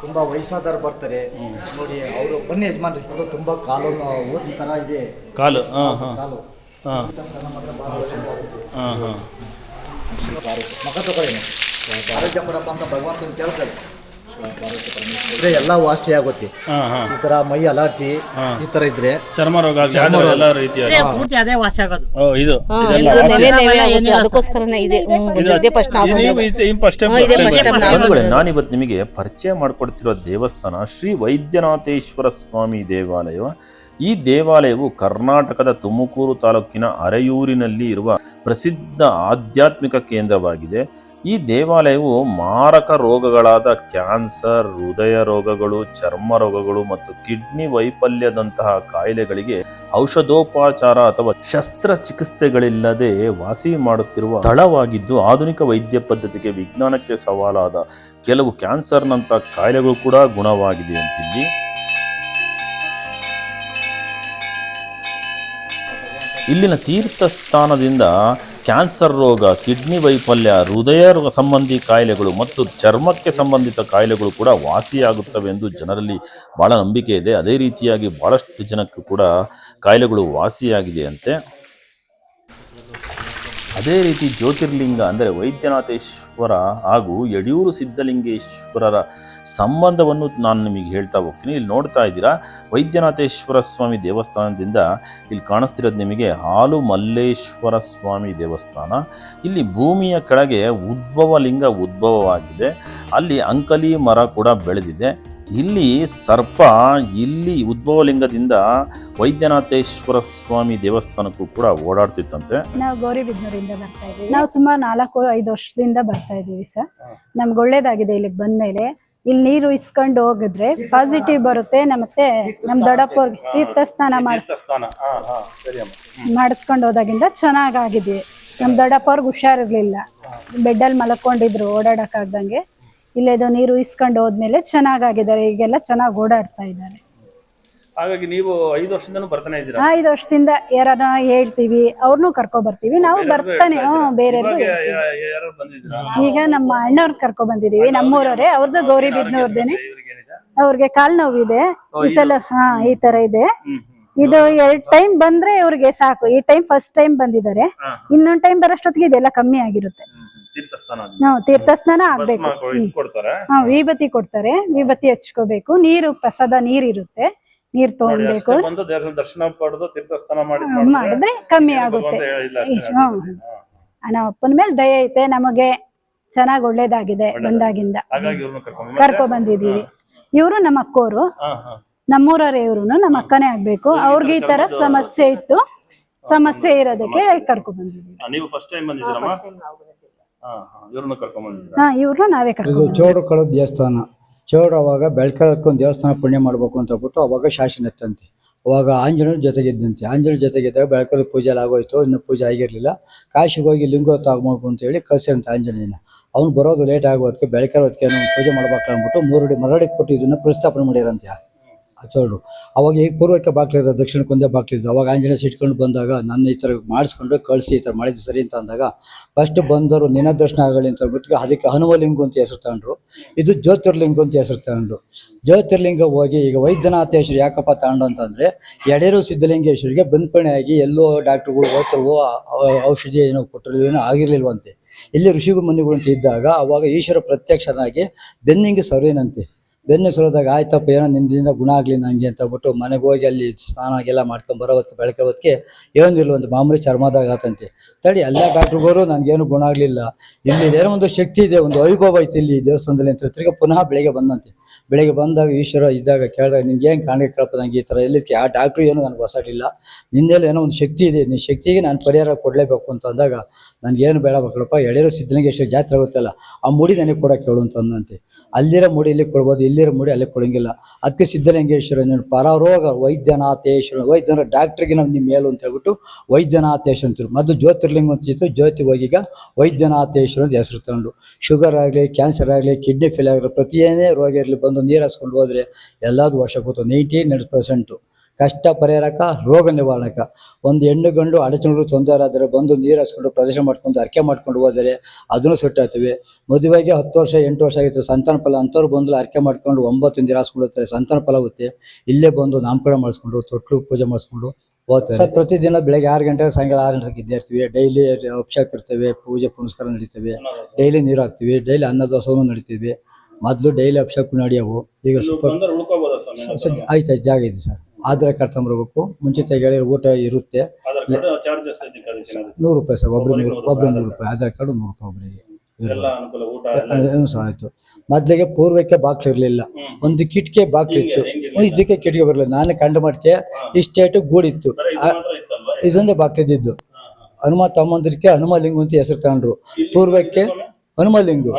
ತುಂಬಾ ವಯಸ್ಸಾದವ್ರು ಬರ್ತಾರೆ ನೋಡಿ. ಅವರು ಬನ್ನಿ ಯಜಮಾನ್ರಿ, ಅದು ತುಂಬಾ ಕಾಲು ಓದಿ ತರ ಇದೆ ಕಾಲು. ಕಾಲು ಮಗ ತಗೊಳ್ಳಿ, ಆರೋಗ್ಯ ಕೊಡಪ್ಪ ಅಂತ ಭಗವಂತನ ಕೇಳ್ತಾರೆ. ಎಲ್ಲ ವಾಸಿ ಆಗುತ್ತೆ. ಈ ತರ ಮೈ ಅಲರ್ಜಿ ಈ ತರ ಇದ್ರೆ ಚರ್ಮ ರೋಗ ಪೂರ್ತಿ ಅದೇ ವಾಸಿ ಆಗೋದು. ನಾನಿವತ್ತು ನಿಮಗೆ ಪರಿಚಯ ಮಾಡಿಕೊಡ್ತಿರೋ ದೇವಸ್ಥಾನ ಶ್ರೀ ವೈದ್ಯನಾಥೇಶ್ವರ ಸ್ವಾಮಿ ದೇವಾಲಯ. ಈ ದೇವಾಲಯವು ಕರ್ನಾಟಕದ ತುಮಕೂರು ತಾಲೂಕಿನ ಅರೆಯೂರಿನಲ್ಲಿ ಇರುವ ಪ್ರಸಿದ್ಧ ಆಧ್ಯಾತ್ಮಿಕ ಕೇಂದ್ರವಾಗಿದೆ. ಈ ದೇವಾಲಯವು ಮಾರಕ ರೋಗಗಳಾದ ಕ್ಯಾನ್ಸರ್, ಹೃದಯ ರೋಗಗಳು, ಚರ್ಮ ರೋಗಗಳು ಮತ್ತು ಕಿಡ್ನಿ ವೈಫಲ್ಯದಂತಹ ಕಾಯಿಲೆಗಳಿಗೆ ಔಷಧೋಪಚಾರ ಅಥವಾ ಶಸ್ತ್ರಚಿಕಿತ್ಸೆಗಳಿಲ್ಲದೆ ವಾಸಿ ಮಾಡುತ್ತಿರುವ ಸ್ಥಳವಾಗಿದ್ದು, ಆಧುನಿಕ ವೈದ್ಯ ಪದ್ಧತಿಗೆ ವಿಜ್ಞಾನಕ್ಕೆ ಸವಾಲಾದ ಕೆಲವು ಕ್ಯಾನ್ಸರ್ನಂತಹ ಕಾಯಿಲೆಗಳು ಕೂಡ ಗುಣವಾಗಿದೆ ಅಂತಿಲ್ಲಿ. ಇಲ್ಲಿನ ತೀರ್ಥಸ್ಥಾನದಿಂದ ಕ್ಯಾನ್ಸರ್ ರೋಗ, ಕಿಡ್ನಿ ವೈಫಲ್ಯ, ಹೃದಯ ಸಂಬಂಧಿ ಕಾಯಿಲೆಗಳು ಮತ್ತು ಚರ್ಮಕ್ಕೆ ಸಂಬಂಧಿತ ಕಾಯಿಲೆಗಳು ಕೂಡ ವಾಸಿಯಾಗುತ್ತವೆ ಎಂದು ಜನರಲ್ಲಿ ಭಾಳ ನಂಬಿಕೆ ಇದೆ. ಅದೇ ರೀತಿಯಾಗಿ ಭಾಳಷ್ಟು ಜನಕ್ಕೂ ಕೂಡ ಕಾಯಿಲೆಗಳು ವಾಸಿಯಾಗಿದೆ ಅಂತೆ. ಅದೇ ರೀತಿ ಜ್ಯೋತಿರ್ಲಿಂಗ ಅಂದರೆ ವೈದ್ಯನಾಥೇಶ್ವರ ಹಾಗೂ ಯಡಿಯೂರು ಸಿದ್ಧಲಿಂಗೇಶ್ವರರ ಸಂಬಂಧವನ್ನು ನಾನು ನಿಮಗೆ ಹೇಳ್ತಾ ಹೋಗ್ತೀನಿ. ಇಲ್ಲಿ ನೋಡ್ತಾ ಇದ್ದೀರಾ, ವೈದ್ಯನಾಥೇಶ್ವರ ಸ್ವಾಮಿ ದೇವಸ್ಥಾನದಿಂದ ಇಲ್ಲಿ ಕಾಣಿಸ್ತಿರೋದು ನಿಮಗೆ ಹಾಲು ಮಲ್ಲೇಶ್ವರ ಸ್ವಾಮಿ ದೇವಸ್ಥಾನ. ಇಲ್ಲಿ ಭೂಮಿಯ ಕೆಳಗೆ ಉದ್ಭವಲಿಂಗ ಉದ್ಭವವಾಗಿದೆ. ಅಲ್ಲಿ ಅಂಕಲಿ ಮರ ಕೂಡ ಬೆಳೆದಿದೆ. ಇಲ್ಲಿ ಸರ್ಪ ಇಲ್ಲಿ ಉದ್ಭವಲಿಂಗದಿಂದ ವೈದ್ಯನಾಥೇಶ್ವರ ಸ್ವಾಮಿ ದೇವಸ್ಥಾನಕ್ಕೂ ಕೂಡ ಓಡಾಡ್ತಿತ್ತಂತೆ. ನಾವು ಗೌರಿಬಿದನೂರಿಂದ ಬರ್ತಾ ಇದ್ದೀವಿ. ನಾವು ಸುಮಾರು 4-5 ವರ್ಷದಿಂದ ಬರ್ತಾ ಇದ್ದೀವಿ ಸರ್. ನಮ್ಗೆ ಒಳ್ಳೇದಾಗಿದೆ. ಇಲ್ಲಿಗೆ ಬಂದ್ಮೇಲೆ ಇಲ್ಲಿ ನೀರು ಇಸ್ಕೊಂಡು ಹೋಗಿದ್ರೆ ಪಾಸಿಟಿವ್ ಬರುತ್ತೆ. ಮತ್ತೆ ನಮ್ಮ ದೊಡ್ಡಪ್ಪವ್ರಿಗೆ ತೀರ್ಥಸ್ನಾನ ಮಾಡಿಸ್ಕೊಂಡು ಹೋದಾಗಿಂದ ಚೆನ್ನಾಗಾಗಿದೆ. ನಮ್ಮ ದೊಡ್ಡಪ್ಪವ್ರಿಗೆ ಹುಷಾರಿರ್ಲಿಲ್ಲ, ಬೆಡ್ಡಲ್ಲಿ ಮಲ್ಕೊಂಡಿದ್ರು, ಓಡಾಡಕ್ಕಾಗ್ದಂಗೆ. ಇಲ್ಲೇದು ನೀರು ಇಸ್ಕೊಂಡು ಹೋದ್ಮೇಲೆ ಚೆನ್ನಾಗಿದ್ದಾರೆ. ಈಗೆಲ್ಲ ಚೆನ್ನಾಗಿ ಓಡಾಡ್ತಾ ಇದ್ದಾರೆ. ಹಾಗಾಗಿ ನೀವು 5 ವರ್ಷದಿಂದ ಬರ್ತಾನೆ ಇದ್ದೀರಾ? 5 ವರ್ಷದಿಂದ ಯಾರನ್ನ ಹೇಳ್ತೀವಿ, ಅವ್ರನ್ನೂ ಕರ್ಕೊ ಬರ್ತೀವಿ. ನಾವು ಬರ್ತಾನೆ ಬೇರೆ ಈಗ ನಮ್ಮ ಅಣ್ಣವ್ರ ಕರ್ಕೊ ಬಂದಿದೀವಿ. ನಮ್ಮೂರವ್ರೆ, ಅವ್ರದ್ದು ಗೌರಿಬಿದನೂರ್ದೇನೆ. ಅವ್ರಿಗೆ ಕಾಲ್ ನೋವಿದೆ ಈ ಸಲ. ಈ ತರ ಇದೆ. ಇದು 2 ಟೈಮ್ ಬಂದ್ರೆ ಇವ್ರಿಗೆ ಸಾಕು. ಈ ಟೈಮ್ ಫಸ್ಟ್ ಟೈಮ್ ಬಂದಿದ್ದಾರೆ. ಇನ್ನೊಂದ್ ಟೈಮ್ ಬರೋಷ್ಟೊತ್ತಿಗೆ ಇದೆಲ್ಲ ಕಮ್ಮಿ ಆಗಿರುತ್ತೆ. ತೀರ್ಥಸ್ನಾನ ಆಗ್ಬೇಕು. ವಿಭೂತಿ ಕೊಡ್ತಾರೆ, ವಿಭೂತಿ ಹಚ್ಕೋಬೇಕು. ನೀರು ಪ್ರಸಾದ ನೀರಿರುತ್ತೆ, ನೀರ್ ತಗೊಂಡ್ಬೇಕು. ಮಾಡಿದ್ರೆ ಕಮ್ಮಿ ಆಗುತ್ತೆ. ನಮ್ಮ ಅಪ್ಪನ ಮೇಲೆ ದಯೆ ಐತೆ, ನಮಗೆ ಚೆನ್ನಾಗ್ ಒಳ್ಳೇದಾಗಿದೆ. ಬಂದಾಗಿಂದ ಕರ್ಕೊ ಬಂದಿದೀವಿ. ಇವ್ರು ನಮ್ಮ ಅಕ್ಕೋರು, ನಮ್ಮೂರವ್ರೆ. ಇವ್ರುನು ನಮ್ಮ ಅಕ್ಕನೇ ಆಗ್ಬೇಕು. ಅವ್ರಿಗೆ ಈ ತರ ಸಮಸ್ಯೆ ಇತ್ತು. ಸಮಸ್ಯೆ ಇರೋದಕ್ಕೆ ಕರ್ಕೊ ಬಂದಿದ್ದೀವಿ. ಇವ್ರು ನಾವೇ ಕರ್ಕೊ. ಚೌಡ್ರ ಕಳದ ದೇವಸ್ಥಾನ. ಚೌಡ್ರ ಅವಾಗ ಬೆಳ್ಕಲ್ಕೊಂದು ದೇವಸ್ಥಾನ ಪುಣ್ಯ ಮಾಡ್ಬೇಕು ಅಂತ ಹೇಳ್ಬಿಟ್ಟು ಅವಾಗ ಶಾಸನ ಇತ್ತಂತೆ. ಅವಾಗ ಆಂಜನೇಯ ಜೊತೆಗಿದ್ದಂತೆ. ಆಂಜನೇಯ ಜೊತೆಗಿದ್ದಾಗ ಬೆಳ್ಕಲ್ ಪೂಜೆ ಆಗೋಯ್ತು. ಇನ್ನು ಪೂಜೆ ಆಗಿರ್ಲಿಲ್ಲ. ಕಾಶಿಗೆ ಹೋಗಿ ಲಿಂಗ ತಗೊಂಬೇಕು ಅಂತ ಹೇಳಿ ಕಳ್ಸಿರಂತ ಆಂಜನೇಯನ. ಅವ್ನು ಬರೋದು ಲೇಟ್ ಆಗೋದಕ್ಕೆ ಬೆಳಕಲ್ ಹೊತ್ತಿಗೆ ಪೂಜೆ ಮಾಡ್ಬೇಕು ಅಂದ್ಬಿಟ್ಟು 3 ಮರಡಿಗೆ ಕೊಟ್ಟು ಇದನ್ನ ಪ್ರಸ್ತಾಪನೆ ಮಾಡಿರಂತೆ ಚೌಡ್ರು. ಅವಾಗ ಈಗ ಪೂರ್ವಕ್ಕೆ ಬಾಕ್ಲಿರೋದು, ದಕ್ಷಿಣಕ್ಕೆ ಒಂದೇ ಬಾಕ್ಲಿದ್ದು. ಅವಾಗ ಆಂಜನೇಯ ಸಿಟ್ಕೊಂಡು ಬಂದಾಗ ನನ್ನ ಈ ಥರ ಮಾಡಿಸ್ಕೊಂಡು ಕಳಿಸಿ, ಈ ಥರ ಮಾಡಿದ್ದು ಸರಿ ಅಂತ ಅಂದಾಗ ಫಸ್ಟ್ ಬಂದವರು ನಿನ್ನ ದರ್ಶನ ಆಗಲಿ ಅಂತ ಹೇಳ್ಬಿಟ್ಟು ಅದಕ್ಕೆ ಹನುಮಲಿಂಗ ಅಂತ ಹೆಸರು ತಗೊಂಡ್ರು. ಇದು ಜ್ಯೋತಿರ್ಲಿಂಗ ಅಂತ ಹೆಸರು ತಗೊಂಡು ಜ್ಯೋತಿರ್ಲಿಂಗ ಹೋಗಿ ಈಗ ವೈದ್ಯನಾಥೇಶ್ವರ ಯಾಕಪ್ಪ ತಗೊಂಡು ಅಂತಂದರೆ ಯಡಿಯೂರು ಸಿದ್ಧಲಿಂಗೇಶ್ವರಿಗೆ ಬಂದ್ಪಣೆ ಆಗಿ ಎಲ್ಲೋ ಡಾಕ್ಟ್ರುಗಳು ಹೋಗ್ತಿರ್ವೋ ಔಷಧಿ ಏನೋ ಕೊಟ್ಟರು, ಏನೋ ಆಗಿರ್ಲಿಲ್ವಂತೆ. ಇಲ್ಲಿ ಋಷಿಗಳು ಮನೆಗಳು ಅಂತ ಇದ್ದಾಗ ಅವಾಗ ಈಶ್ವರ ಪ್ರತ್ಯಕ್ಷನಾಗಿ ಬೆನ್ನಿಂಗೆ ಸರಿನಂತೆ. ಬೆನ್ನು ಸುರಿದಾಗ ಆಯ್ತಪ್ಪ ಏನೋ ನಿಂದಿಂದ ಗುಣ ಆಗಲಿ ನನಗೆ ಅಂತ ಹೇಳ್ಬಿಟ್ಟು ಮನೆಗೆ ಹೋಗಿ ಅಲ್ಲಿ ಸ್ನಾನ ಎಲ್ಲ ಮಾಡ್ಕೊಂಡು ಬರೋದಕ್ಕೆ ಬೆಳಗ್ಗೆ ಹೊತ್ತಿಗೆ ಏನಿರುವಂತೆ ಮಾಮೂಲಿ ಚರ್ಮದಾಗ ಆತಂತೆ. ತಡಿ ಎಲ್ಲ ಡಾಕ್ಟ್ರುಗಳು ನನಗೇನು ಗುಣ ಆಗಲಿಲ್ಲ. ಇಲ್ಲಿ ಏನೋ ಒಂದು ಶಕ್ತಿ ಇದೆ, ಒಂದು ವೈಭವ ಐತಿ ಇಲ್ಲಿ ದೇವಸ್ಥಾನದಲ್ಲಿ ಅಂತ ತಿರ್ಗಿ ಪುನಃ ಬೆಳಿಗ್ಗೆ ಬಂದಂತೆ. ಬೆಳಿಗ್ಗೆ ಬಂದಾಗ ಈಶ್ವರ ಇದ್ದಾಗ ಕೇಳಿದಾಗ ನಿಮ್ಗೆ ಏನು ಕಾಣಿಕೆ ಕೇಳಪ್ಪ ನಂಗೆ ಈ ಥರ ಎಲ್ಲಿದ್ದಕ್ಕೆ ಆ ಡಾಕ್ಟ್ರು ಏನೂ ನನಗೆ ಹೊಸಾಗಿಲ್ಲ, ನಿನ್ನೆಲ್ಲ ಏನೋ ಒಂದು ಶಕ್ತಿ ಇದೆ, ನಿನ್ನ ಶಕ್ತಿಗೆ ನಾನು ಪರಿಹಾರ ಕೊಡಲೇಬೇಕು ಅಂತ ಅಂದಾಗ ನನಗೇನು ಬೇಡ ಬೇಕಪ್ಪ, ಯಡಿಯೂರು ಸಿದ್ಧಲಿಂಗೇಶ್ವರ ಜಾತ್ರೆ ಆಗುತ್ತಲ್ಲ ಆ ಮುಡಿ ನನಗೆ ಕೊಡೋಕೆ ಕೇಳು ಅಂತ ಅಂದಂತೆ. ಅಲ್ಲಿರೋ ಮುಡಿ ಇಲ್ಲಿ ಕೊಡ್ಬೋದು, ಇಲ್ಲಿರೋ ಮುಡಿ ಅಲ್ಲಿ ಕೊಡಂಗಿಲ್ಲ. ಅದಕ್ಕೆ ಸಿದ್ಧಲಿಂಗೇಶ್ವರ ಪರರೋಗ ವೈದ್ಯನಾಥೇಶ್ವರ, ವೈದ್ಯನ ಡಾಕ್ಟ್ರಿಗೆ ನಾವು ನಿಮ್ಮ ಮೇಲು ಅಂತ ಹೇಳ್ಬಿಟ್ಟು ವೈದ್ಯನಾಥೇಶ್ವರ ಅಂತಿರು. ಮೊದಲು ಜ್ಯೋತಿರ್ಲಿಂಗ ಅಂತಿತ್ತು, ಜ್ಯೋತಿ ಹೋಗೀಗ ವೈದ್ಯನಾಥೇಶ್ವರ ಅಂತ ಹೆಸರು ತಗೊಂಡು ಶುಗರ್ ಆಗಲಿ, ಕ್ಯಾನ್ಸರ್ ಆಗಲಿ, ಕಿಡ್ನಿ ಫೇಲ್ ಆಗಲಿ, ಪ್ರತಿಯೊಂದೇ ರೋಗ ಇರಲಿ ಬಂದು ನೀರು ಹಾಸ್ಕೊಂಡು ಹೋದರೆ ಎಲ್ಲದೂ ವರ್ಷ ಕೂತು 99% ಕಷ್ಟ ಪರಿಹಾರಕ, ರೋಗ ನಿವಾರಣಕ. ಒಂದು ಹೆಣ್ಣು ಗಂಡು ಅಡಚಣೆಗಳು ತೊಂದರೆ ಆದರೆ ಬಂದು ನೀರು ಹಾಸ್ಕೊಂಡು ಪ್ರದರ್ಶನ ಮಾಡ್ಕೊಂಡು ಅರ್ಕೆ ಮಾಡ್ಕೊಂಡು ಹೋದರೆ ಅದನ್ನು ಸುಟ್ಟಾಗ್ತವೆ. ಮದುವೆಗೆ 10 ವರ್ಷ 8 ವರ್ಷ ಆಗಿತ್ತು, ಸಂತಾನ ಫಲ ಅಂಥವ್ರು ಬಂದು ಅರ್ಕೆ ಮಾಡ್ಕೊಂಡು 9 ನೀರು ಹಾಸ್ಕೊಂಡು ಹೋಗ್ತಾರೆ, ಸಂತಾನ ಫಲ ಆಗುತ್ತೆ. ಇಲ್ಲೇ ಬಂದು ನಾಮಕರಣ ಮಾಡಿಸ್ಕೊಂಡು ತೊಟ್ಲು ಪೂಜೆ ಮಾಡಿಸ್ಕೊಂಡು ಹೋಗ್ತಾರೆ. ಸರ್ ಪ್ರತಿದಿನ ಬೆಳಗ್ಗೆ 6 ಗಂಟೆಗೆ ಸಾಯಂಕಾಲ 6 ಗಂಟೆಗೆ ಇದ್ದೇ ಇರ್ತೀವಿ. ಡೈಲಿ ಅಭಿಷೇಕ ಇರ್ತವೆ, ಪೂಜೆ ಪುನಸ್ಕಾರ ನಡೀತವೆ, ಡೈಲಿ ನೀರು ಹಾಕ್ತಿವಿ, ಡೈಲಿ ಅನ್ನದಾಸೋಹ ನಡೀತೀವಿ. ಮೊದಲು ಡೈಲಿ ಅಭಿಷೇಕ ನಡೆಯವು. ಈಗ ಆಯ್ತು ಜಾಗ ಇದೆ ಸರ್. ಆಧಾರ್ ಕಾರ್ಡ್ ತಗೊಂಬರ್ಬೇಕು, ಮುಂಚಿತವಾಗಿ ಹೇಳಿದ್ರೆ ಊಟ ಇರುತ್ತೆ. 100 ರೂಪಾಯಿ ಸರ್, ಒಬ್ರು 100 ರೂಪಾಯಿ. ಆಧಾರ್ ಕಾರ್ಡು 100 ರೂಪಾಯಿ ಒಬ್ಬರಿಗೆ ಆಯ್ತು. ಮೊದ್ಲಿಗೆ ಪೂರ್ವಕ್ಕೆ ಬಾಕ್ಲು ಇರ್ಲಿಲ್ಲ, ಒಂದು ಕಿಟಕಿ ಬಾಕ್ಲು ಇತ್ತು, ಇದಕ್ಕೆ ಕಿಟಕಿ ಬರಲಿಲ್ಲ. ನಾನು ಕಂಡು ಮಟ್ಟಿಗೆ ಇಷ್ಟೇಟು ಗೂಡಿತ್ತು, ಇದೊಂದೇ ಬಾಕ್ಲು ಇದ್ದಿದ್ದು. ಹನುಮ ತಮ್ಮಂದಿರಕ್ಕೆ ಹನುಮಲಿಂಗು ಅಂತ ಹೆಸರು ತಗೊಂಡ್ರು. ಪೂರ್ವಕ್ಕೆ ಹನುಮಲಿಂಗು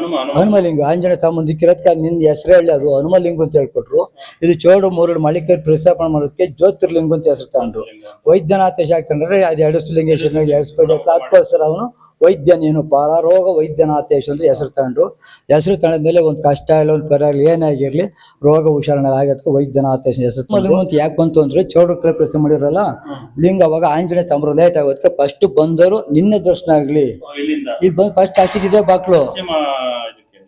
ಆಂಜನೇಯ ತಮ್ಮಂದಿಕ್ಕಿರೋದಕ್ಕೆ ನಿನ್ನ ಹೆಸರು ಹೇಳಿ ಅದು ಹನುಮಲಿಂಗು ಅಂತ ಹೇಳ್ಕೊಟ್ರು. ಇದು ಚೋಡು ಮೂರು ಮಳಿಕೇರಿ ಪ್ರಸ್ತಾಪನೆ ಮಾಡೋದಕ್ಕೆ ಜ್ಯೋತಿರ್ಲಿಂಗು ಅಂತ ಹೆಸರು ತಗೊಂಡ್ರು. ವೈದ್ಯನಾಥ ಶಾಖ ತಂದ್ರೆ ಅದು 2 ಲಿಂಗೇಶ್ವರ 2 ಅದಕ್ಕೋಸ್ಕರ ಅವನು ವೈದ್ಯ ನೀನು ಪಾರಾರೋಗ ವೈದ್ಯನಾಥೇಶ್ ಅಂತ ಹೆಸರು ತಗೊಂಡು, ಹೆಸರು ತಗೊಂಡ್ಮೇಲೆ ಒಂದು ಕಷ್ಟ ಇಲ್ಲ ಒಂದು ಪರವಾಗಿಲ್ಲ ಏನೇ ಆಗಿರ್ಲಿ ರೋಗ ಹುಷಾರಣೆ ಆಗೋದಕ್ಕೆ ವೈದ್ಯನಾಥೇಶ್ ಹೆಸರು ಅಂತ ಯಾಕೆ ಬಂತು ಅಂದ್ರೆ ಚೌಡ ಕಡೆ ಪ್ರಶ್ನೆ ಮಾಡಿರಲ್ಲ ಲಿಂಗ. ಅವಾಗ ಆಂಜನೇಯ ತಮ್ಮರು ಲೇಟ್ ಆಗೋದಕ್ಕೆ ಫಸ್ಟ್ ಬಂದರು ನಿನ್ನೆ ದರ್ಶನ ಆಗ್ಲಿ. ಈಗ ಬಂದು ಫಸ್ಟ್ ಅಷ್ಟಿಗೆ ಇದೇ ಬಾಕ್ಲು,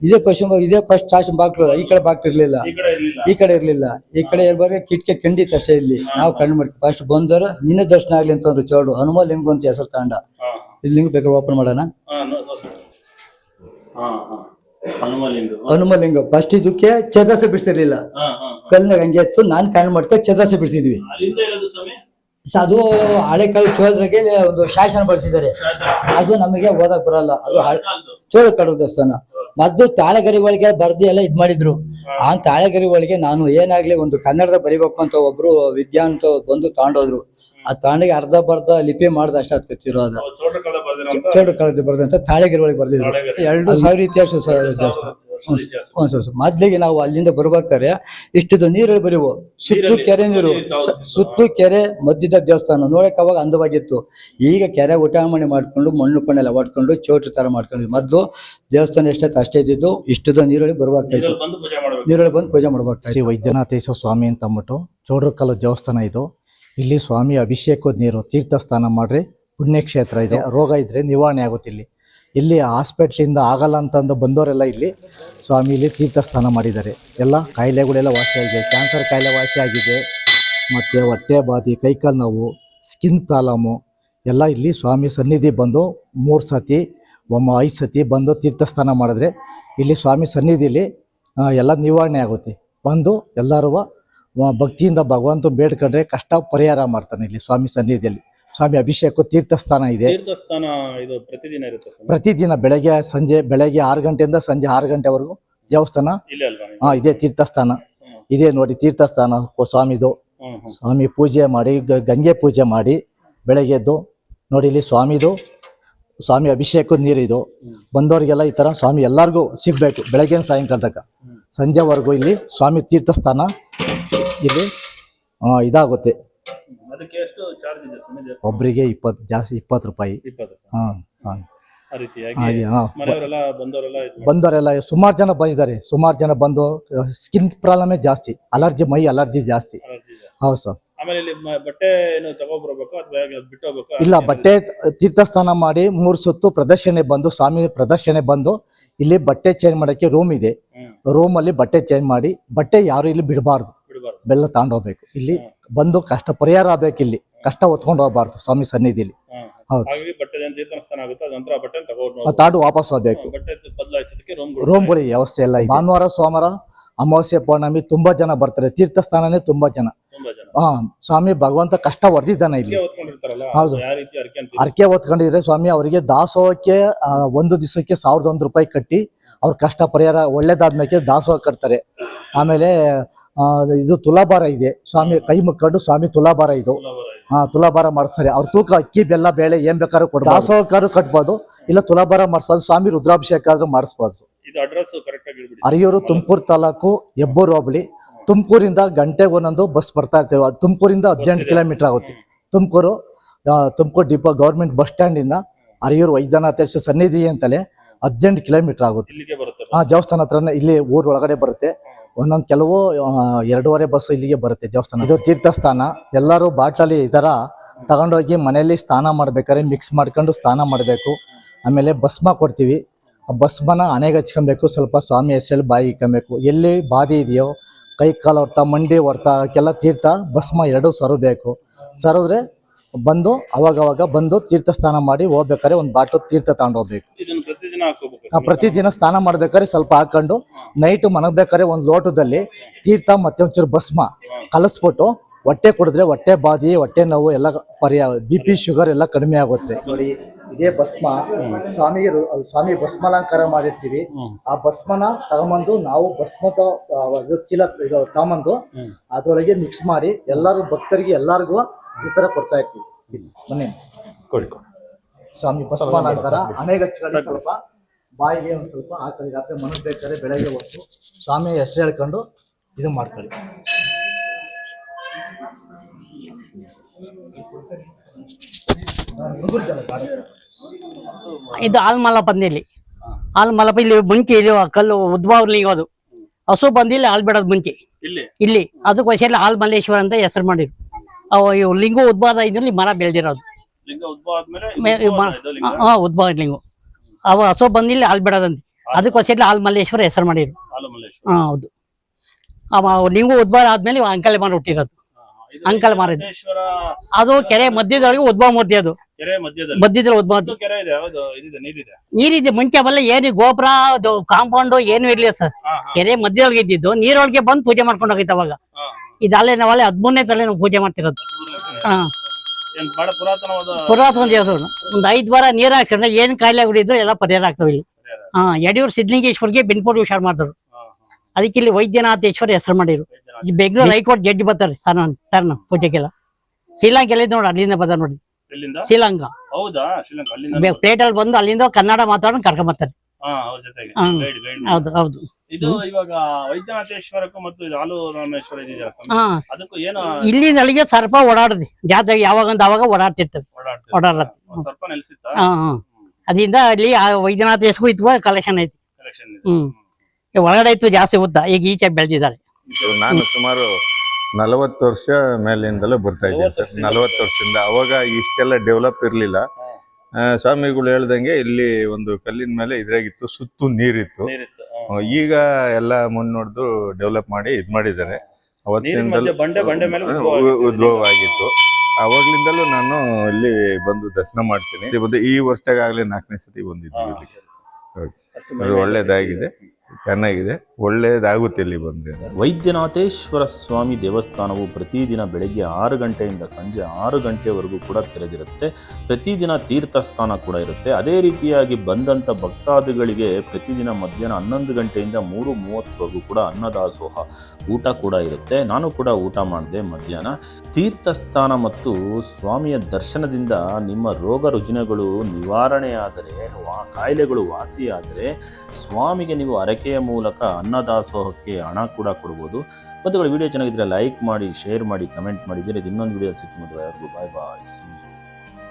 ಇದೇ ಪಶ್ಚಿಮ, ಇದೇ ಫಸ್ಟ್ ಸ್ಟಾಷನ್ ಬಾಕ್ಲು. ಈ ಕಡೆ ಬಾಕ್ಲು ಇರ್ಲಿಲ್ಲ, ಈ ಕಡೆ ಇರ್ಲಿಲ್ಲ. ಈ ಕಡೆ ಇರ್ಬಾರ್ದು ಕಿಟಕಿ ಖಂಡಿತ ಅಷ್ಟೇ. ಇಲ್ಲಿ ನಾವು ಕಂಡು ಮಾಡಿ ಫಸ್ಟ್ ಬಂದರು ನಿನ್ನೆ ದರ್ಶನ ಆಗ್ಲಿ ಅಂತಂದ್ರು. ಚೌಡು ಹನುಮಲಿಂಗು ಅಂತ ಹೆಸರು ತಗೊಂಡ. ಇಲ್ಲಿ ಲಿಂಗ ಬೇಕಾದ್ರೆ ಓಪನ್ ಮಾಡೋಣ. ಹನುಮಲಿಂಗ ಫಸ್ಟ್ ಇದಕ್ಕೆ ಚದಸ ಬಿಡಿಸಿರ್ಲಿಲ್ಲ, ಕಲ್ಲಿನಾಗ ಹಂಗೆ ಇತ್ತು. ನಾನು ಕಂಡು ಮಾಡ್ಕೊ ಚದಸ ಬಿಡಿಸಿದ್ವಿ. ಅದು ಹಳೆ ಕಾಲ ಚೋಳದ್ರಾಗೆ ಒಂದು ಶಾಸನ ಬಳಸಿದ್ದಾರೆ, ಅದು ನಮಗೆ ಓದಕ್ ಬರಲ್ಲ. ಅದು ಚೋಳ ಕಾಡು ದೇವಸ್ಥಾನ. ಮೊದ್ಲು ತಾಳೆಗರಿಗಳಿಗೆ ಬರ್ದು ಎಲ್ಲ ಇದ್ ಮಾಡಿದ್ರು. ಆ ತಾಳೆಗರಿಗಳಿಗೆ ನಾನು ಏನಾಗ್ಲಿ ಒಂದು ಕನ್ನಡದ ಬರಿಬೇಕು ಅಂತ ಒಬ್ರು ವಿದ್ಯಾ ಅಂತ ಬಂದು ತಗೊಂಡೋದ್ರು. ಆ ತಾಂಡಿಗೆ ಅರ್ಧ ಬರ್ಧ ಲಿಪಿ ಮಾಡ್ದ ಅಷ್ಟ ಇರೋದು. ಚೋಡು ಕಾಲದ ಬರ್ದಂತ ತಾಳೆಗಿರಿ ಒಳಗೆ ಬರ್ದಿದ್ರು. 2000 ಇತಿಹಾಸ ಮೊದ್ಲಿಗೆ ನಾವು ಅಲ್ಲಿಂದ ಬರ್ಬೇಕಾರೆ ಇಷ್ಟದ ನೀರಲ್ಲಿ ಬರೀವು. ಸುತ್ತಲೂ ಕೆರೆ ನೀರು, ಸುತ್ತಲೂ ಕೆರೆ, ಮಧ್ಯದ ದೇವಸ್ಥಾನ ನೋಡಕ್ ಅವಾಗ ಅಂದವಾಗಿತ್ತು. ಈಗ ಕೆರೆ ಊಟಮಣಿ ಮಾಡ್ಕೊಂಡು ಮಣ್ಣು ಪಣ್ಣೆಲ್ಲ ಹೊಡ್ಕೊಂಡು ಚೋಟು ತರ ಮಾಡ್ಕೊಂಡಿದ್ವಿ. ಮೊದ್ಲು ದೇವಸ್ಥಾನ ಎಷ್ಟೈತೆ ಅಷ್ಟೇ ಇದ್ದಿದ್ದು. ಇಷ್ಟದ ನೀರಲ್ಲಿ ಬರ್ಬೇಕಾಯ್ತು, ನೀರಲ್ಲಿ ಬಂದು ಪೂಜೆ ಮಾಡ್ಬೇಕು. ಶ್ರೀ ವೈದ್ಯನಾಥೇಶ್ವರ ಸ್ವಾಮಿ ಅಂತ ಅಂದ್ಬಿಟ್ಟು ಚೌಡ್ರಕಲ್ಲು ದೇವಸ್ಥಾನ ಇದು. ಇಲ್ಲಿ ಸ್ವಾಮಿ ಅಭಿಷೇಕದ ನೀರು ತೀರ್ಥ ಸ್ನಾನ ಮಾಡ್ರಿ, ಪುಣ್ಯಕ್ಷೇತ್ರ ಇದೆ. ರೋಗ ಇದ್ರೆ ನಿವಾರಣೆ ಆಗುತ್ತೆ. ಇಲ್ಲಿ ಹಾಸ್ಪಿಟ್ಲಿಂದ ಆಗಲ್ಲ ಅಂತಂದು ಬಂದವರೆಲ್ಲ ಇಲ್ಲಿ ಸ್ವಾಮಿ ಇಲ್ಲಿ ತೀರ್ಥ ಸ್ನಾನ ಮಾಡಿದ್ದಾರೆ. ಎಲ್ಲ ಕಾಯಿಲೆಗಳೆಲ್ಲ ವಾಸಿಯಾಗಿದೆ. ಕ್ಯಾನ್ಸರ್ ಕಾಯಿಲೆ ವಾಸಿಯಾಗಿದೆ, ಮತ್ತು ಹೊಟ್ಟೆ ಬಾದಿ, ಕೈಕಾಲು ನೋವು, ಸ್ಕಿನ್ ಪ್ರಾಬ್ಲಮ್ಮು ಎಲ್ಲ ಇಲ್ಲಿ ಸ್ವಾಮಿ ಸನ್ನಿಧಿ ಬಂದು 3 ಸತಿ 5 ಸತಿ ಬಂದು ತೀರ್ಥ ಸ್ನಾನ ಮಾಡಿದ್ರೆ ಇಲ್ಲಿ ಸ್ವಾಮಿ ಸನ್ನಿಧಿಲಿ ಎಲ್ಲ ನಿವಾರಣೆ ಆಗುತ್ತೆ. ಬಂದು ಎಲ್ಲರೂ ಭಕ್ತಿಯಿಂದ ಭಗವಂತ ಬೇಡ್ಕೊಂಡ್ರೆ ಕಷ್ಟ ಪರಿಹಾರ ಮಾಡ್ತಾನೆ. ಇಲ್ಲಿ ಸ್ವಾಮಿ ಸನ್ನಿಧಿಯಲ್ಲಿ ಸ್ವಾಮಿ ಅಭಿಷೇಕ ತೀರ್ಥ ಸ್ಥಾನ ಇದೆ. ಇದು ಪ್ರತಿದಿನ ಇರುತ್ತೆ, ಪ್ರತಿದಿನ ಬೆಳಗ್ಗೆ 6 ಗಂಟೆಯಿಂದ ಸಂಜೆ 6 ಗಂಟೆವರೆಗೂ ದೇವಸ್ಥಾನ ಇದೆ. ತೀರ್ಥಸ್ಥಾನ ಇದೆ ನೋಡಿ, ತೀರ್ಥಸ್ಥಾನ ಸ್ವಾಮಿದು. ಸ್ವಾಮಿ ಪೂಜೆ ಮಾಡಿ, ಗಂಗೆ ಪೂಜೆ ಮಾಡಿ ಬೆಳಗ್ಗೆ ಎದ್ದು ನೋಡಿ ಇಲ್ಲಿ ಸ್ವಾಮಿದು, ಸ್ವಾಮಿ ಅಭಿಷೇಕದ ನೀರಿದು. ಬಂದವರಿಗೆಲ್ಲ ಈ ತರ ಸ್ವಾಮಿ ಎಲ್ಲರಿಗೂ ಸಿಗ್ಬೇಕು. ಬೆಳಗ್ಗೆ ಸಾಯಂಕಾಲ ತನಕ ಸಂಜೆವರೆಗೂ ಇಲ್ಲಿ ಸ್ವಾಮಿ ತೀರ್ಥಸ್ಥಾನ ಇಲ್ಲಿ ಇದಾಗುತ್ತೆ. ಒಬ್ಬರಿಗೆ 20 ರೂಪಾಯಿ. ಸ್ವಾಮಿ ಬಂದವರೆಲ್ಲ ಸುಮಾರು ಜನ ಬಂದಿದ್ದಾರೆ. ಸುಮಾರು ಜನ ಬಂದು ಸ್ಕಿನ್ ಪ್ರಾಬ್ಲಮೇ ಜಾಸ್ತಿ, ಅಲರ್ಜಿ, ಮೈ ಅಲರ್ಜಿ ಜಾಸ್ತಿ. ಹೌದು ಸರ್. ಇಲ್ಲ, ಬಟ್ಟೆ ತೀರ್ಥಸ್ನಾನ ಮಾಡಿ 3 ಸುತ್ತು ಪ್ರದರ್ಶನೆ ಬಂದು, ಸ್ವಾಮಿ ಪ್ರದರ್ಶನೆ ಬಂದು ಇಲ್ಲಿ ಬಟ್ಟೆ ಚೇಂಜ್ ಮಾಡಕ್ಕೆ ರೂಮ್ ಇದೆ. ರೂಮ್ ಅಲ್ಲಿ ಬಟ್ಟೆ ಚೇಂಜ್ ಮಾಡಿ, ಬಟ್ಟೆ ಯಾರು ಇಲ್ಲಿ ಬಿಡಬಾರ್ದು, ಬೆಲ್ಲ ತಗೊಂಡೋಗ್ಬೇಕು. ಇಲ್ಲಿ ಬಂದು ಕಷ್ಟ ಪರಿಹಾರ ಆಗ್ಬೇಕು. ಇಲ್ಲಿ ಕಷ್ಟ ಹೊತ್ಕೊಂಡು ಹೋಗ್ಬಾರ್ದು ಸ್ವಾಮಿ ಸನ್ನಿಧಿಲಿ. ಹೌದು, ತಾಂಡು ವಾಪಸ್ ಹೋಗ್ಬೇಕು. ರೂಮ್ಗಳಿಗೆ ವ್ಯವಸ್ಥೆ ಎಲ್ಲ ಇದೆ. ಭಾನುವಾರ ಸೋಮವಾರ ಅಮಾವಾಸ್ಯೆ ಪೌರ್ಣಮಿ ತುಂಬಾ ಜನ ಬರ್ತಾರೆ. ತೀರ್ಥಸ್ಥಾನನೇ ತುಂಬಾ ಜನ. ಸ್ವಾಮಿ ಭಗವಂತ ಕಷ್ಟ ಹೊಡೆದಿದ್ದಾನೆ ಇಲ್ಲಿ. ಹೌದು, ಅರ್ಕೆ ಹೊತ್ಕೊಂಡಿದ್ರೆ ಸ್ವಾಮಿ ಅವರಿಗೆ ದಾಸೋಹಕ್ಕೆ 1 ದಿವಸಕ್ಕೆ 1001 ರೂಪಾಯಿ ಕಟ್ಟಿ ಅವ್ರ ಕಷ್ಟ ಪರಿಹಾರ ಒಳ್ಳೇದಾದ್ಮೇಲೆ ದಾಸೋಹ ಕಟ್ತಾರೆ. ಆಮೇಲೆ ಇದು ತುಲಾಭಾರ ಇದೆ. ಸ್ವಾಮಿ ಕೈ ಮುಕ್ಕೊಂಡು ಸ್ವಾಮಿ ತುಲಾಭಾರ ಇದು ತುಲಾಭಾರ ಮಾಡಿಸ್ತಾರೆ. ಅವ್ರ ತೂಕ ಅಕ್ಕಿ ಬೆಲ್ಲ ಬೇಳೆ ಏನ್ ಬೇಕಾದ್ರೂ ಕೊಡ್ಬೋದು. ದಾಸೋಹಕ್ಕಾರು ಕಟ್ಬೋದು, ಇಲ್ಲ ತುಲಾಭಾರ ಮಾಡಿಸ್ಬೋದು. ಸ್ವಾಮಿ ರುದ್ರಾಭಿಷೇಕ ಆದ್ರೂ ಮಾಡಿಸ್ಬೋದು. ಅರಿಯೂರು ತುಮಕೂರು ತಾಲೂಕು ಹೆಬ್ಬೂರು ಹೋಬಳಿ. ತುಮಕೂರಿಂದ ಗಂಟೆಗೆ ಒಂದೊಂದು ಬಸ್ ಬರ್ತಾ ಇರ್ತೇವೆ. ತುಮಕೂರಿಂದ 18 ಕಿಲೋಮೀಟರ್ ಆಗುತ್ತೆ. Tumakuru depot government bus stand ಇಂದ ಅರಿಯೂರು ವೈದ್ಯನಾಥೇಶ್ವರ ಸನ್ನಿಧಿ ಅಂತಲೇ 18 ಕಿಲೋಮೀಟರ್ ಆಗುತ್ತೆ. ದೇವಸ್ಥಾನ ಹತ್ರನೇ ಇಲ್ಲಿ ಊರ್ ಒಳಗಡೆ ಬರುತ್ತೆ. ಒಂದೊಂದು ಕೆಲವು 2.5 ಬಸ್ ಇಲ್ಲಿಗೆ ಬರುತ್ತೆ ದೇವಸ್ಥಾನ. ಇದು ತೀರ್ಥಸ್ಥಾನ. ಎಲ್ಲರೂ ಬಾಟಲಿ ಈ ತರ ತಗೊಂಡೋಗಿ ಮನೆಯಲ್ಲಿ ಸ್ನಾನ ಮಾಡ್ಬೇಕಾದ್ರೆ ಮಿಕ್ಸ್ ಮಾಡ್ಕೊಂಡು ಸ್ನಾನ ಮಾಡಬೇಕು. ಆಮೇಲೆ ಭಸ್ಮ ಕೊಡ್ತೀವಿ. ಆ ಭಸ್ಮನ ಹಣೆಗೆ ಹಚ್ಕೊಬೇಕು. ಸ್ವಲ್ಪ ಸ್ವಾಮಿ ಹೆಸರಲ್ಲಿ ಬಾಯಿ ಇಕ್ಕೊಬೇಕು. ಎಲ್ಲಿ ಬಾಧೆ ಇದೆಯೋ, ಕೈ ಕಾಲು ಹೊರ್ತ, ಮಂಡಿ ಹೊರ್ತ, ಕೆಲ ತೀರ್ಥ ಭಸ್ಮ 2 ಸರಬೇಕು. ಸರಿದ್ರೆ ಬಂದು ಅವಾಗ ಬಂದು ತೀರ್ಥ ಸ್ನಾನ ಮಾಡಿ ಹೋಗ್ಬೇಕಾದ್ರೆ ಒಂದು ಬಾಟ್ಲು ತೀರ್ಥ ತಗೊಂಡು ಹೋಗ್ಬೇಕು. ಇದನ್ನ ಪ್ರತಿದಿನ ಹಾಕೋಬೇಕು. ಪ್ರತಿದಿನ ಸ್ನಾನ ಮಾಡ್ಬೇಕಾದ್ರೆ ಸ್ವಲ್ಪ ಹಾಕೊಂಡು ನೈಟ್ ಮನಗ್ಬೇಕಾದ್ರೆ ಒಂದು ಲೋಟದಲ್ಲಿ ತೀರ್ಥ ಮತ್ತೆ ಒಂಚೂರು ಭಸ್ಮ ಕಲಸ್ಬಿಟ್ಟು ಹೊಟ್ಟೆ ಕುಡಿದ್ರೆ ಹೊಟ್ಟೆ ಬಾದಿ, ಹೊಟ್ಟೆ ನೋವು ಎಲ್ಲ ಪರಿಹಾರ, BP ಶುಗರ್ ಎಲ್ಲ ಕಡಿಮೆ ಆಗುತ್ತೆ. ನೋಡಿ ಇದೇ ಭಸ್ಮ ಸ್ವಾಮಿ ಭಸ್ಮಾಲಂಕಾರ ಮಾಡಿರ್ತೀವಿ. ಆ ಭಸ್ಮನ ತಗೊಂಬಂದು ನಾವು ಭಸ್ಮದ ಚೀಲ ತಗೊಂಬಂದು ಅದ್ರೊಳಗೆ ಮಿಕ್ಸ್ ಮಾಡಿ ಎಲ್ಲರೂ ಭಕ್ತರಿಗೆ ಎಲ್ಲರಿಗೂ ಈ ತರ ಕೊಡ್ತಾ ಇರ್ತೀವಿ. ಬನ್ನಿ ಕೊಡಿ. ಸ್ವಾಮಿ ಭಸ್ಮಾಲಂಕಾರ ಹಣೆಗೆ ಹಚ್ಕೊಳ್ಳಿ, ಸ್ವಲ್ಪ ಬಾಯಿಗೆ ಒಂದು ಸ್ವಲ್ಪ ಹಾಕೊಳ್ಳಿ. ರಾತ್ರಿ ಮನಗ್ಬೇಕಾದ್ರೆ ಬೆಳಗ್ಗೆ ಹೊತ್ತು ಸ್ವಾಮಿ ಹೆಸರು ಹೇಳ್ಕೊಂಡು ಇದು ಮಾಡ್ಕೊಳ್ಳಿ. ಇದು ಆಲ್ಮಲ ಬಂದಿಲ್ಲಿ. ಆಲ್ಮಲಪ ಇಲ್ಲಿ ಮುಂಚೆ ಇಲ್ಲಿ ಕಲ್ಲು ಉದ್ಭವ ಲಿಂಗ, ಅದು ಹಸು ಬಂದಿಲ್ಲ ಹಾಲ್ ಬಿಡೋದು ಮುಂಚೆ ಇಲ್ಲಿ. ಅದಕ್ಕೋಸ್ಕರ ಆಲ್ಮಲ್ಲೇಶ್ವರ ಅಂತ ಹೆಸರು ಮಾಡಿದ್ರು. ಅವು ಇವು ಲಿಂಗ ಉದ್ಭವ ಇದ್ರಲ್ಲಿ ಮರ ಬೆಳೆದಿರೋದು. ಉದ್ಭವ ಲಿಂಗ ಅವ ಹಸು ಬಂದಿಲ್ಲ ಹಾಲ್ ಬಿಡೋದಂತೆ. ಅದಕ್ಕೋಸ್ಕರ ಆಲ್ಮಲ್ಲೇಶ್ವರ ಹೆಸರು ಮಾಡಿದ್ರು. ಹೌದು. ಅವ ಲಿಂಗ ಉದ್ಭವ ಆದ್ಮೇಲೆ ಅಂಕಲ್ ಮಾರ ಹುಟ್ಟಿರೋದು. ಅಂಕಲ್ ಮಾರಿದ್ದು ಅದು ಕೆರೆ ಮಧ್ಯದೊಳಗೆ ಉದ್ಭವ ಮೂರ್ತಿ. ಅದು ಮಧ್ಯದಲ್ಲಿ ಉದ್ಭವ ನೀರಿದೆ. ಮುಂಚೆ ಅವೆಲ್ಲ ಏನು ಗೋಪುರ ಕಾಂಪೌಂಡ್ ಏನು ಇರ್ಲಿಲ್ಲ ಸರ್. ಕೆರೆ ಮಧ್ಯದೊಳಗೆ ಇದ್ದಿದ್ದು, ನೀರೊಳಗೆ ಬಂದು ಪೂಜೆ ಮಾಡ್ಕೊಂಡು ಹೋಗಿತ್ತು ಅವಾಗ. ಇದಲ್ಲೇ ನಾವಲ್ಲೇ 13ನೇ ತಲೆ ನಾವು ಪೂಜೆ ಮಾಡ್ತಿರೋದು. ಪುರಾತನ ದೇವಸ್ಥಾನ. ಒಂದು 5 ವಾರ ನೀರ್ ಹಾಕಿದ್ರೆ ಏನ್ ಕಾಯಿಲೆ ಹುಡಿದ್ರು ಎಲ್ಲ ಪರಿಹಾರ ಆಗ್ತಾವ ಇಲ್ಲಿ. ಯಡಿಯೂರು ಸಿದ್ಧಲಿಂಗೇಶ್ವರ್ಗೆ ಬೆನ್ಪೋಟ್ ಹುಷಾರ್ ಮಾಡಿದ್ರು. ಅದಕ್ಕೆ ಇಲ್ಲಿ ವೈದ್ಯನಾಥೇಶ್ವರ ಹೆಸರು ಮಾಡಿರು. ಬೆಂಗಳೂರು ಹೈಕೋರ್ಟ್ ಜಡ್ಜ್ ಬರ್ತಾರೆ ಟರ್ನ್ ಪೂಜೆಗೆಲ್ಲ. ಶ್ರೀಲಂಕಾ ಎಲ್ಲಿಂದ ನೋಡಿ ಅಲ್ಲಿಂದ ಬರ್ತಾರೆ ನೋಡಿ. ಶ್ರೀಲಂಕಾ ಪ್ಲೇಟ್ ಅಲ್ಲಿ ಬಂದು ಅಲ್ಲಿಂದ ಕನ್ನಡ ಮಾತಾಡೋದು ಕರ್ಕೊಂಡ್ ಬರ್ತಾರೆ. ಹೌದು ಹೌದು. ಇದು ಇವಾಗ ವೈದ್ಯನಾಥೇಶ್ವರಕ್ಕೂ ಮತ್ತು ಹಾಲು ರಾಮೇಶ್ವರ ಅದಕ್ಕೂ ಏನು ಇಲ್ಲಿಂದ ಅಲ್ಲಿಗೆ ಸರ್ಪ ಓಡಾಡದಿ ಜಾತ್ರೆಗೆ ಯಾವಾಗಂತ ಅವಾಗ ಓಡಾಡ್ತಿರ್ತದೆ. ಸರ್ಪ ನೆಲೆಸಿತ್ತ. ಅದರಿಂದ ಅಲ್ಲಿ ವೈದ್ಯನಾಥೇಶ್ವರ ಇತ್ತು ಕಲೆಕ್ಷನ್ ಐತಿ. ಒಳಗಡೆ ಇತ್ತು ಜಾಸ್ತಿ ಉದ್ದ, ಈಗ ಈಚೆ ಬೆಳೆದಿದ್ದಾರೆ. ನಾನು ಸುಮಾರು 40 ವರ್ಷ ಮೇಲಿಂದಲೂ ಬರ್ತಾ ಇದ್ದೀನಿ ಸರ್. 40 ವರ್ಷದಿಂದ. ಅವಾಗ ಇಷ್ಟೆಲ್ಲ ಡೆವಲಪ್ ಇರ್ಲಿಲ್ಲ. ಸ್ವಾಮಿಗಳು ಹೇಳ್ದಂಗೆ ಇಲ್ಲಿ ಒಂದು ಕಲ್ಲಿನ ಮೇಲೆ ಇದ್ರಾಗಿತ್ತು, ಸುತ್ತು ನೀರಿತ್ತು. ಈಗ ಎಲ್ಲ ಮುನ್ನೋಡ್ದು ಡೆವಲಪ್ ಮಾಡಿ ಇದ್ ಮಾಡಿದ್ದಾರೆ. ಅವತ್ತಿನಿಂದಲೂ ಉದ್ಭವ ಆಗಿತ್ತು. ಅವಾಗ್ಲಿಂದಲೂ ನಾನು ಇಲ್ಲಿ ಬಂದು ದರ್ಶನ ಮಾಡ್ತೀನಿ. ಈ ವರ್ಷದಾಗಲೇ 4ನೇ ಸತಿ ಬಂದಿದ್ದೀವಿ. ಅದು ಒಳ್ಳೇದಾಗಿದೆ, ಚೆನ್ನಾಗಿದೆ, ಒಳ್ಳೇದಾಗುತ್ತೆ ಇಲ್ಲಿ ಬಂದ್ರೆ. ವೈದ್ಯನಾಥೇಶ್ವರ ಸ್ವಾಮಿ ದೇವಸ್ಥಾನವು ಪ್ರತಿದಿನ ಬೆಳಗ್ಗೆ 6 ಗಂಟೆಯಿಂದ ಸಂಜೆ 6 ಗಂಟೆವರೆಗೂ ಕೂಡ ತೆರೆದಿರುತ್ತೆ. ಪ್ರತಿದಿನ ತೀರ್ಥಸ್ಥಾನ ಕೂಡ ಇರುತ್ತೆ. ಅದೇ ರೀತಿಯಾಗಿ ಬಂದಂಥ ಭಕ್ತಾದಿಗಳಿಗೆ ಪ್ರತಿದಿನ ಮಧ್ಯಾಹ್ನ 11 ಗಂಟೆಯಿಂದ 3:30ವರೆಗೂ ಕೂಡ ಅನ್ನದಾಸೋಹ ಊಟ ಕೂಡ ಇರುತ್ತೆ. ನಾನು ಕೂಡ ಊಟ ಮಾಡಿದೆ ಮಧ್ಯಾಹ್ನ. ತೀರ್ಥಸ್ಥಾನ ಮತ್ತು ಸ್ವಾಮಿಯ ದರ್ಶನದಿಂದ ನಿಮ್ಮ ರೋಗ ರುಜಿನಗಳು ನಿವಾರಣೆಯಾದರೆ, ಕಾಯಿಲೆಗಳು ವಾಸಿಯಾದರೆ ಸ್ವಾಮಿಗೆ ನೀವು ಹರಕೆಯ ಮೂಲಕ ಅನ್ನದಾಸೋಹಕ್ಕೆ ಹಣ ಕೂಡ ಕೊಡ್ಬೋದು. ಬಂಧುಗಳು, ವಿಡಿಯೋ ಚೆನ್ನಾಗಿದ್ರೆ ಲೈಕ್ ಮಾಡಿ, ಶೇರ್ ಮಾಡಿ, ಕಮೆಂಟ್ ಮಾಡಿದ್ದೀರಿ. ಇನ್ನೊಂದು ವಿಡಿಯೋ ಸಿಕ್ಕಿದ್ರೆ ಬಾಯ್ ಬಾಯ್.